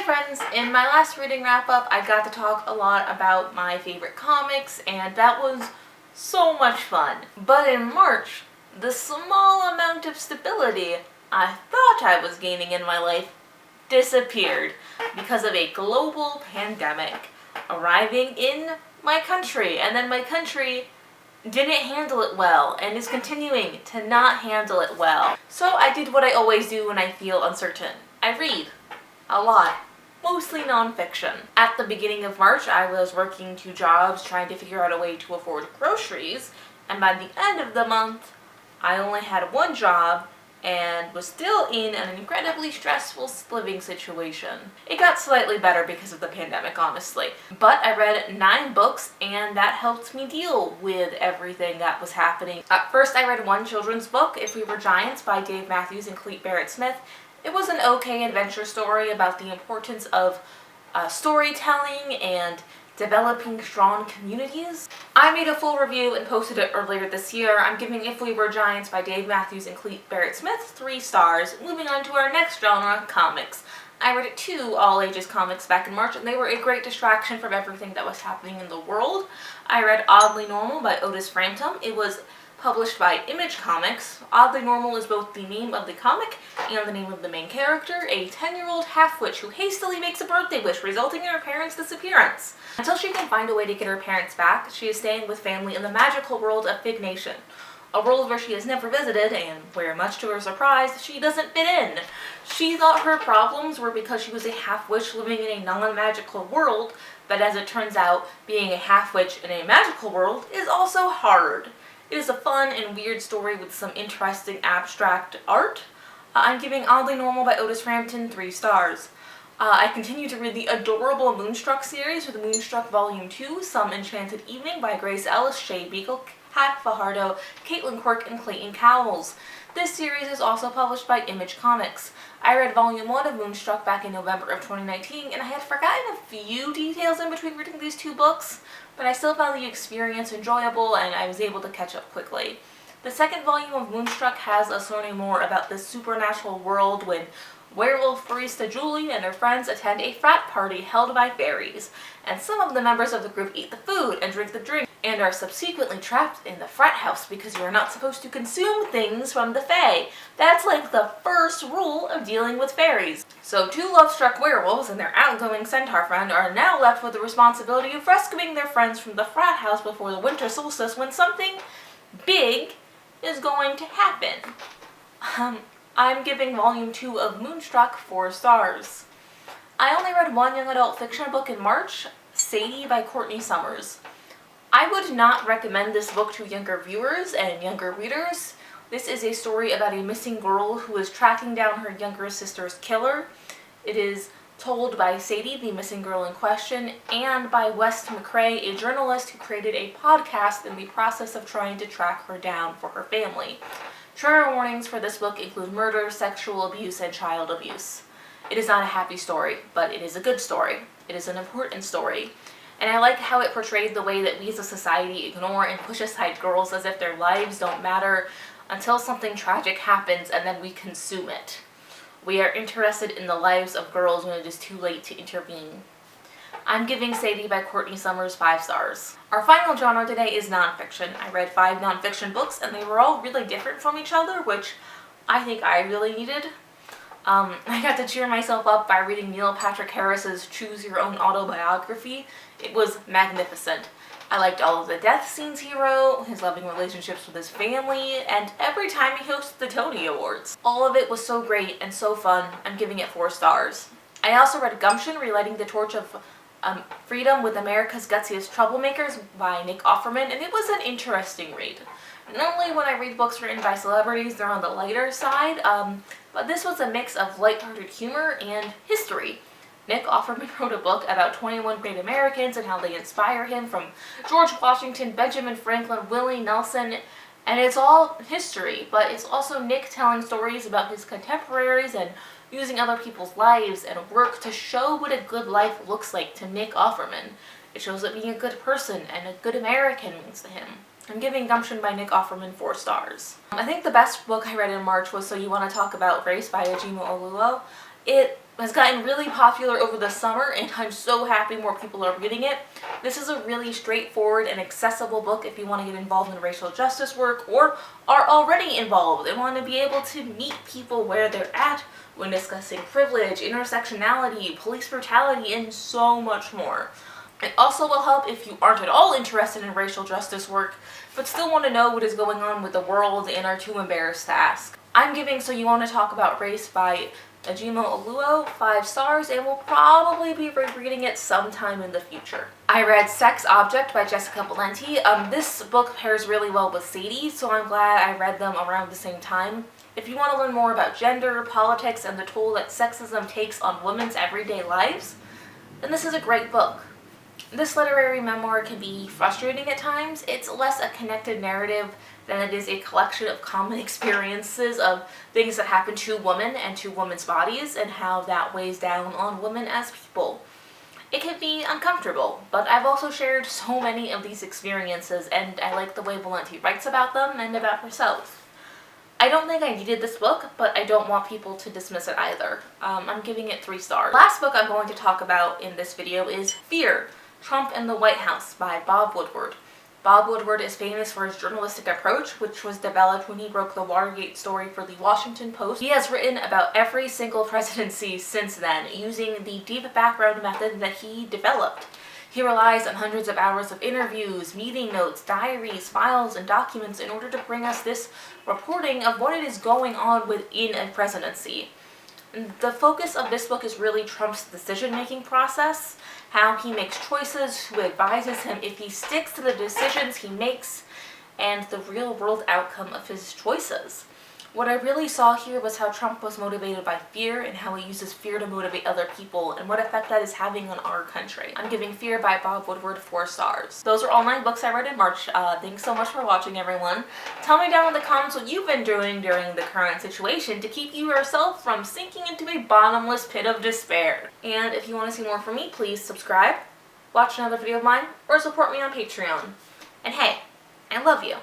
friends, in my last reading wrap-up I got to talk a lot about my favorite comics, and that was so much fun. But in March, the small amount of stability I thought I was gaining in my life disappeared because of a global pandemic arriving in my country, and then my country didn't handle it well and is continuing to not handle it well. So I did what I always do when I feel uncertain. I read a lot, mostly nonfiction. At the beginning of March, I was working 2 jobs trying to figure out a way to afford groceries, and by the end of the month, I only had 1 job and was still in an incredibly stressful living situation. It got slightly better because of the pandemic, honestly. But I read 9 books, and that helped me deal with everything that was happening. At first, I read 1 children's book, If We Were Giants, by Dave Matthews and Clete Barrett Smith. It was an okay adventure story about the importance of storytelling and developing strong communities. I made a full review and posted it earlier this year. I'm giving If We Were Giants by Dave Matthews and Clete Barrett Smith 3 stars. Moving on to our next genre, comics. I read 2 all-ages comics back in March, and they were a great distraction from everything that was happening in the world. I read Oddly Normal by Otis Frampton. It was published by Image Comics. Oddly Normal is both the name of the comic and the name of the main character, a 10-year-old half-witch who hastily makes a birthday wish, resulting in her parents' disappearance. Until she can find a way to get her parents back, she is staying with family in the magical world of Fig Nation, a world where she has never visited and where, much to her surprise, she doesn't fit in. She thought her problems were because she was a half-witch living in a non-magical world, but as it turns out, being a half-witch in a magical world is also hard. It is a fun and weird story with some interesting abstract art. I'm giving Oddly Normal by Otis Frampton 3 stars. I continue to read the adorable Moonstruck series with Moonstruck Volume 2, Some Enchanted Evening by Grace Ellis, Shay Beagle, Kat Fajardo, Caitlin Quirk, and Clayton Cowles. This series is also published by Image Comics. I read Volume 1 of Moonstruck back in November of 2019, and I had forgotten a few details in between reading these 2 books, but I still found the experience enjoyable and I was able to catch up quickly. The second volume of Moonstruck has us learning more about this supernatural world when werewolf barista Julie and her friends attend a frat party held by fairies, and some of the members of the group eat the food and drink the drink and are subsequently trapped in the frat house because you are not supposed to consume things from the fae. That's like the first rule of dealing with fairies. So 2 love-struck werewolves and their outgoing centaur friend are now left with the responsibility of rescuing their friends from the frat house before the winter solstice, when something big is going to happen. I'm giving Volume 2 of Moonstruck 4 stars. I only read 1 young adult fiction book in March, Sadie by Courtney Summers. I would not recommend this book to younger viewers and younger readers. This is a story about a missing girl who is tracking down her younger sister's killer. It is told by Sadie, the missing girl in question, and by West McCrae, a journalist who created a podcast in the process of trying to track her down for her family. Trigger warnings for this book include murder, sexual abuse, and child abuse. It is not a happy story, but it is a good story. It is an important story. And I like how it portrayed the way that we as a society ignore and push aside girls as if their lives don't matter until something tragic happens and then we consume it. We are interested in the lives of girls when it is too late to intervene. I'm giving Sadie by Courtney Summers 5 stars. Our final genre today is nonfiction. I read 5 nonfiction books, and they were all really different from each other, which I think I really needed. I got to cheer myself up by reading Neil Patrick Harris's Choose Your Own Autobiography. It was magnificent. I liked all of the death scenes he wrote, his loving relationships with his family, and every time he hosted the Tony Awards. All of it was so great and so fun. I'm giving it 4 stars. I also read Gumption, Relighting the Torch of Freedom with America's Gutsiest Troublemakers by Nick Offerman, and it was an interesting read. Normally when I read books written by celebrities, they're on the lighter side, but this was a mix of lighthearted humor and history. Nick Offerman wrote a book about 21 great Americans and how they inspire him, from George Washington, Benjamin Franklin, Willie Nelson, and it's all history, but it's also Nick telling stories about his contemporaries and using other people's lives and work to show what a good life looks like to Nick Offerman. It shows what being a good person and a good American means to him. I'm giving Gumption by Nick Offerman 4 stars. I think the best book I read in March was So You Want to Talk About Race by Ajima Oluo. It has gotten really popular over the summer, and I'm so happy more people are reading it. This is a really straightforward and accessible book if you want to get involved in racial justice work or are already involved and want to be able to meet people where they're at when discussing privilege, intersectionality, police brutality, and so much more. It also will help if you aren't at all interested in racial justice work, but still want to know what is going on with the world and are too embarrassed to ask. I'm giving So You Want to Talk About Race by Ajimo Oluo 5 stars, and will probably be rereading it sometime in the future. I read Sex Object by Jessica Valenti. This book pairs really well with Sadie, so I'm glad I read them around the same time. If you want to learn more about gender, politics, and the toll that sexism takes on women's everyday lives, then this is a great book. This literary memoir can be frustrating at times. It's less a connected narrative than it is a collection of common experiences of things that happen to women and to women's bodies and how that weighs down on women as people. It can be uncomfortable, but I've also shared so many of these experiences, and I like the way Valenti writes about them and about herself. I don't think I needed this book, but I don't want people to dismiss it either. I'm giving it 3 stars. The last book I'm going to talk about in this video is Fear, Trump and the White House by Bob Woodward. Bob Woodward is famous for his journalistic approach, which was developed when he broke the Watergate story for the Washington Post. He has written about every single presidency since then, using the deep background method that he developed. He relies on hundreds of hours of interviews, meeting notes, diaries, files, and documents in order to bring us this reporting of what is going on within a presidency. The focus of this book is really Trump's decision-making process, how he makes choices, who advises him if he sticks to the decisions he makes, and the real-world outcome of his choices. What I really saw here was how Trump was motivated by fear and how he uses fear to motivate other people and what effect that is having on our country. I'm giving Fear by Bob Woodward 4 stars. Those are all 9 books I read in March. Thanks so much for watching, everyone. Tell me down in the comments what you've been doing during the current situation to keep you yourself from sinking into a bottomless pit of despair. And if you want to see more from me, please subscribe, watch another video of mine, or support me on Patreon. And hey, I love you.